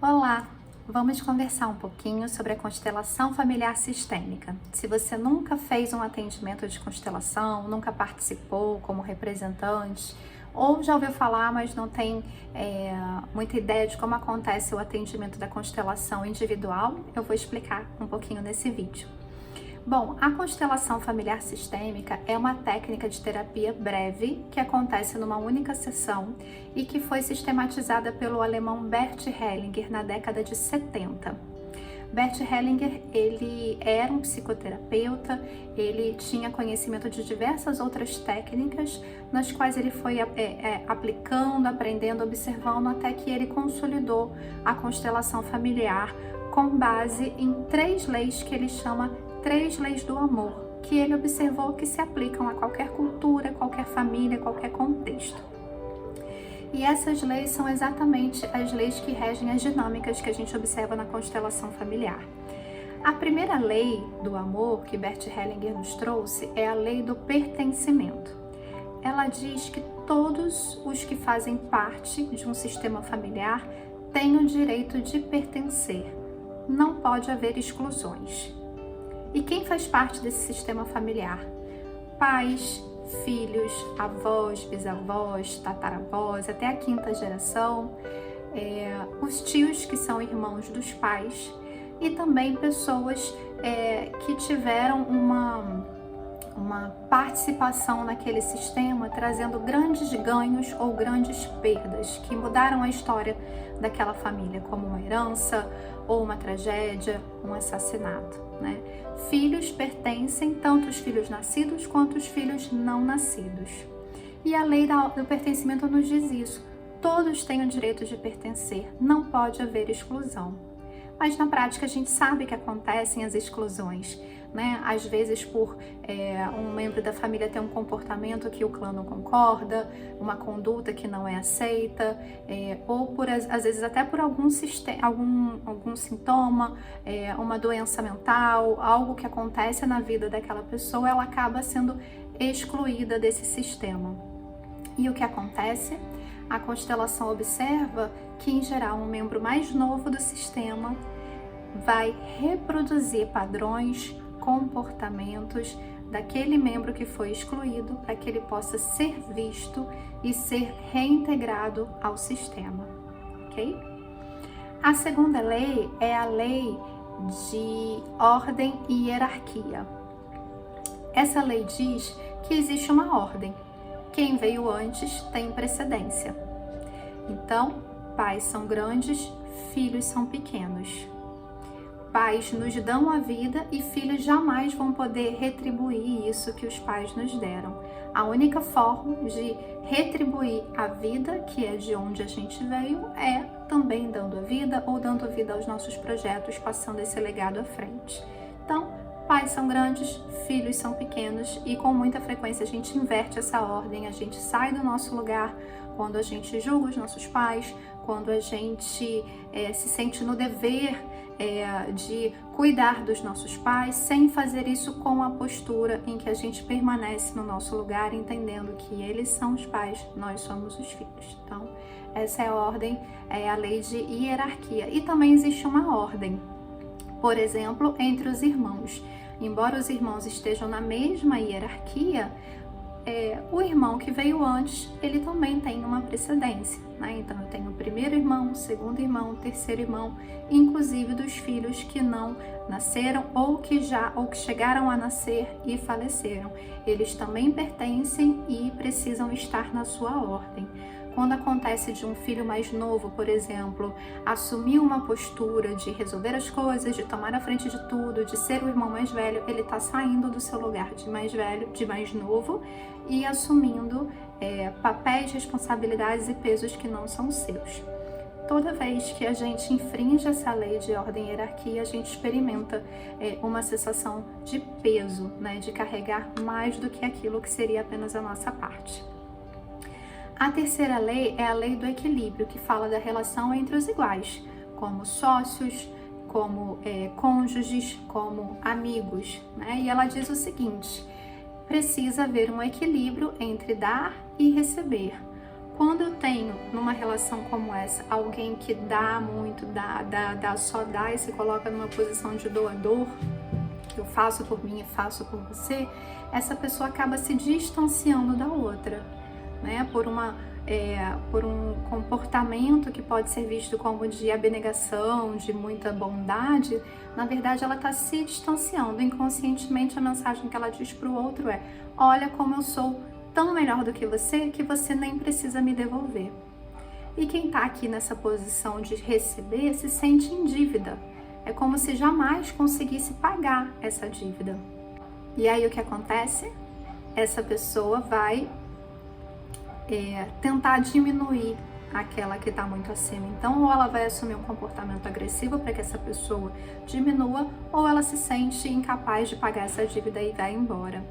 Olá! Vamos conversar um pouquinho sobre a constelação familiar sistêmica. Se você nunca fez um atendimento de constelação, nunca participou como representante, ou já ouviu falar, mas não tem muita ideia de como acontece o atendimento da constelação individual, eu vou explicar um pouquinho nesse vídeo. Bom, a constelação familiar sistêmica é uma técnica de terapia breve que acontece numa única sessão e que foi sistematizada pelo alemão Bert Hellinger na década de 70. Bert Hellinger, ele era um psicoterapeuta, ele tinha conhecimento de diversas outras técnicas, nas quais ele foi aplicando, aprendendo, observando, até que ele consolidou a constelação familiar com base em 3 leis que ele chama 3 leis do amor, que ele observou que se aplicam a qualquer cultura, qualquer família, qualquer contexto. E essas leis são exatamente as leis que regem as dinâmicas que a gente observa na constelação familiar. A primeira lei do amor que Bert Hellinger nos trouxe é a lei do pertencimento. Ela diz que todos os que fazem parte de um sistema familiar têm o direito de pertencer. Não pode haver exclusões. E quem faz parte desse sistema familiar? Pais, filhos, avós, bisavós, tataravós, até a 5ª geração, os tios que são irmãos dos pais e também pessoas que tiveram uma participação naquele sistema, trazendo grandes ganhos ou grandes perdas, que mudaram a história daquela família, como uma herança ou uma tragédia, um assassinato, né? Filhos pertencem tanto os filhos nascidos quanto os filhos não nascidos. E a lei do pertencimento nos diz isso. Todos têm o direito de pertencer, não pode haver exclusão. Mas na prática a gente sabe que acontecem as exclusões, né? Às vezes por um membro da família ter um comportamento que o clã não concorda, uma conduta que não é aceita, ou por, às vezes até por algum sintoma, uma doença mental, algo que acontece na vida daquela pessoa, ela acaba sendo excluída desse sistema. E o que acontece? A constelação observa que, em geral, um membro mais novo do sistema vai reproduzir padrões, comportamentos daquele membro que foi excluído para que ele possa ser visto e ser reintegrado ao sistema, ok? A segunda lei é a lei de ordem e hierarquia. Essa lei diz que existe uma ordem. Quem veio antes tem precedência. Então, pais são grandes, filhos são pequenos. Pais nos dão a vida e filhos jamais vão poder retribuir isso que os pais nos deram. A única forma de retribuir a vida, que é de onde a gente veio, é também dando a vida ou dando vida aos nossos projetos, passando esse legado à frente. Então, pais são grandes, filhos são pequenos e com muita frequência a gente inverte essa ordem, a gente sai do nosso lugar quando a gente julga os nossos pais, quando a gente se sente no dever de cuidar dos nossos pais, sem fazer isso com a postura em que a gente permanece no nosso lugar, entendendo que eles são os pais, nós somos os filhos. Então, essa é a ordem, é a lei de hierarquia. E também existe uma ordem, por exemplo, entre os irmãos. Embora os irmãos estejam na mesma hierarquia, o irmão que veio antes, ele também tem uma precedência, né? Então eu tenho o primeiro irmão, o segundo irmão, o terceiro irmão, inclusive dos filhos que não nasceram ou que chegaram a nascer e faleceram. Eles também pertencem e precisam estar na sua ordem. Quando acontece de um filho mais novo, por exemplo, assumir uma postura de resolver as coisas, de tomar a frente de tudo, de ser o irmão mais velho, ele está saindo do seu lugar de mais velho, de mais novo e assumindo papéis, responsabilidades e pesos que não são seus. Toda vez que a gente infringe essa lei de ordem e hierarquia, a gente experimenta uma sensação de peso, né, de carregar mais do que aquilo que seria apenas a nossa parte. A terceira lei é a lei do equilíbrio, que fala da relação entre os iguais, como sócios, como cônjuges, como amigos, né? E ela diz o seguinte: precisa haver um equilíbrio entre dar e receber. Quando eu tenho numa relação como essa alguém que dá muito, só dá e se coloca numa posição de doador, eu faço por mim e faço por você, essa pessoa acaba se distanciando da outra, né? Por um comportamento que pode ser visto como de abnegação, de muita bondade, na verdade ela está se distanciando. Inconscientemente a mensagem que ela diz para o outro é: olha como eu sou tão melhor do que você nem precisa me devolver. E quem está aqui nessa posição de receber se sente em dívida. É como se jamais conseguisse pagar essa dívida. E aí o que acontece? Essa pessoa vai tentar diminuir aquela que está muito acima. Então, ou ela vai assumir um comportamento agressivo para que essa pessoa diminua, ou ela se sente incapaz de pagar essa dívida e vai embora.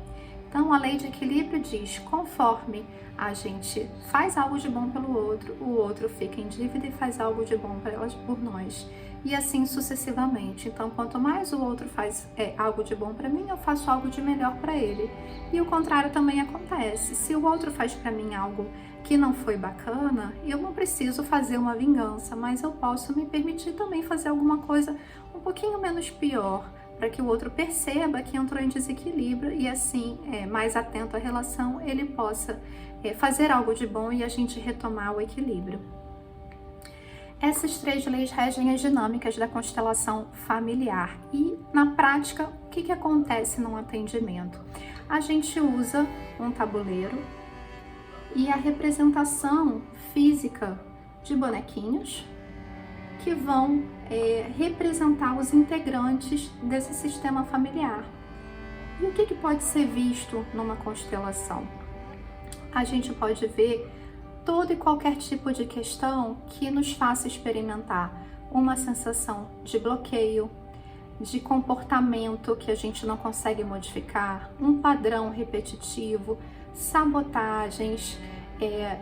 Então, a lei de equilíbrio diz: conforme a gente faz algo de bom pelo outro, o outro fica em dívida e faz algo de bom por nós. E assim sucessivamente. Então, quanto mais o outro faz algo de bom para mim, eu faço algo de melhor para ele. E o contrário também acontece. Se o outro faz para mim algo que não foi bacana, eu não preciso fazer uma vingança, mas eu posso me permitir também fazer alguma coisa um pouquinho menos pior, para que o outro perceba que entrou em desequilíbrio e assim, mais atento à relação, ele possa fazer algo de bom e a gente retomar o equilíbrio. Essas 3 leis regem as dinâmicas da constelação familiar. E, na prática, o que acontece num atendimento? A gente usa um tabuleiro e a representação física de bonequinhos que vão representar os integrantes desse sistema familiar. E o que pode ser visto numa constelação? A gente pode ver todo e qualquer tipo de questão que nos faça experimentar uma sensação de bloqueio, de comportamento que a gente não consegue modificar, um padrão repetitivo, sabotagens,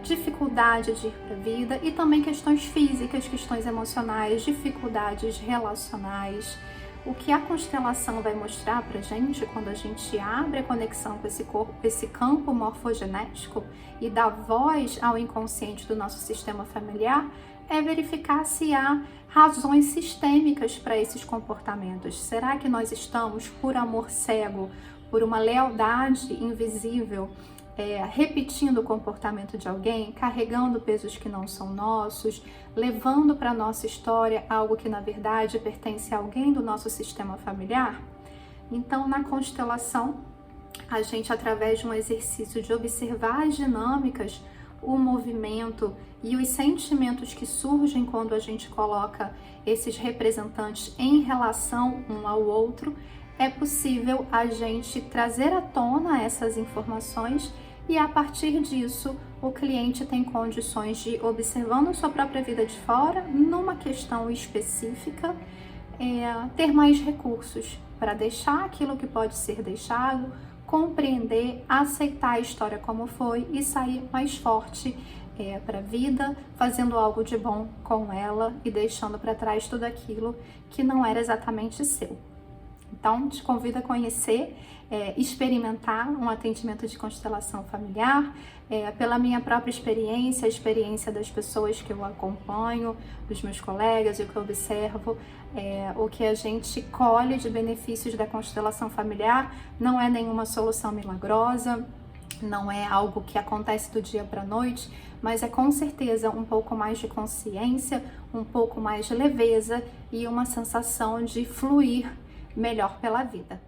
dificuldade de ir para a vida e também questões físicas, questões emocionais, dificuldades relacionais. O que a constelação vai mostrar para a gente quando a gente abre a conexão com esse corpo, esse campo morfogenético e dá voz ao inconsciente do nosso sistema familiar, é verificar se há razões sistêmicas para esses comportamentos. Será que nós estamos, por amor cego, por uma lealdade invisível, repetindo o comportamento de alguém, carregando pesos que não são nossos, levando para a nossa história algo que na verdade pertence a alguém do nosso sistema familiar? Então, na constelação, a gente, através de um exercício de observar as dinâmicas, o movimento e os sentimentos que surgem quando a gente coloca esses representantes em relação um ao outro, é possível a gente trazer à tona essas informações e a partir disso o cliente tem condições de, observando a sua própria vida de fora, numa questão específica, ter mais recursos para deixar aquilo que pode ser deixado, compreender, aceitar a história como foi e sair mais forte para a vida, fazendo algo de bom com ela e deixando para trás tudo aquilo que não era exatamente seu. Então, te convido a conhecer, experimentar um atendimento de constelação familiar, pela minha própria experiência, a experiência das pessoas que eu acompanho, dos meus colegas, o que eu observo, o que a gente colhe de benefícios da constelação familiar não é nenhuma solução milagrosa, não é algo que acontece do dia para a noite, mas é com certeza um pouco mais de consciência, um pouco mais de leveza e uma sensação de fluir melhor pela vida.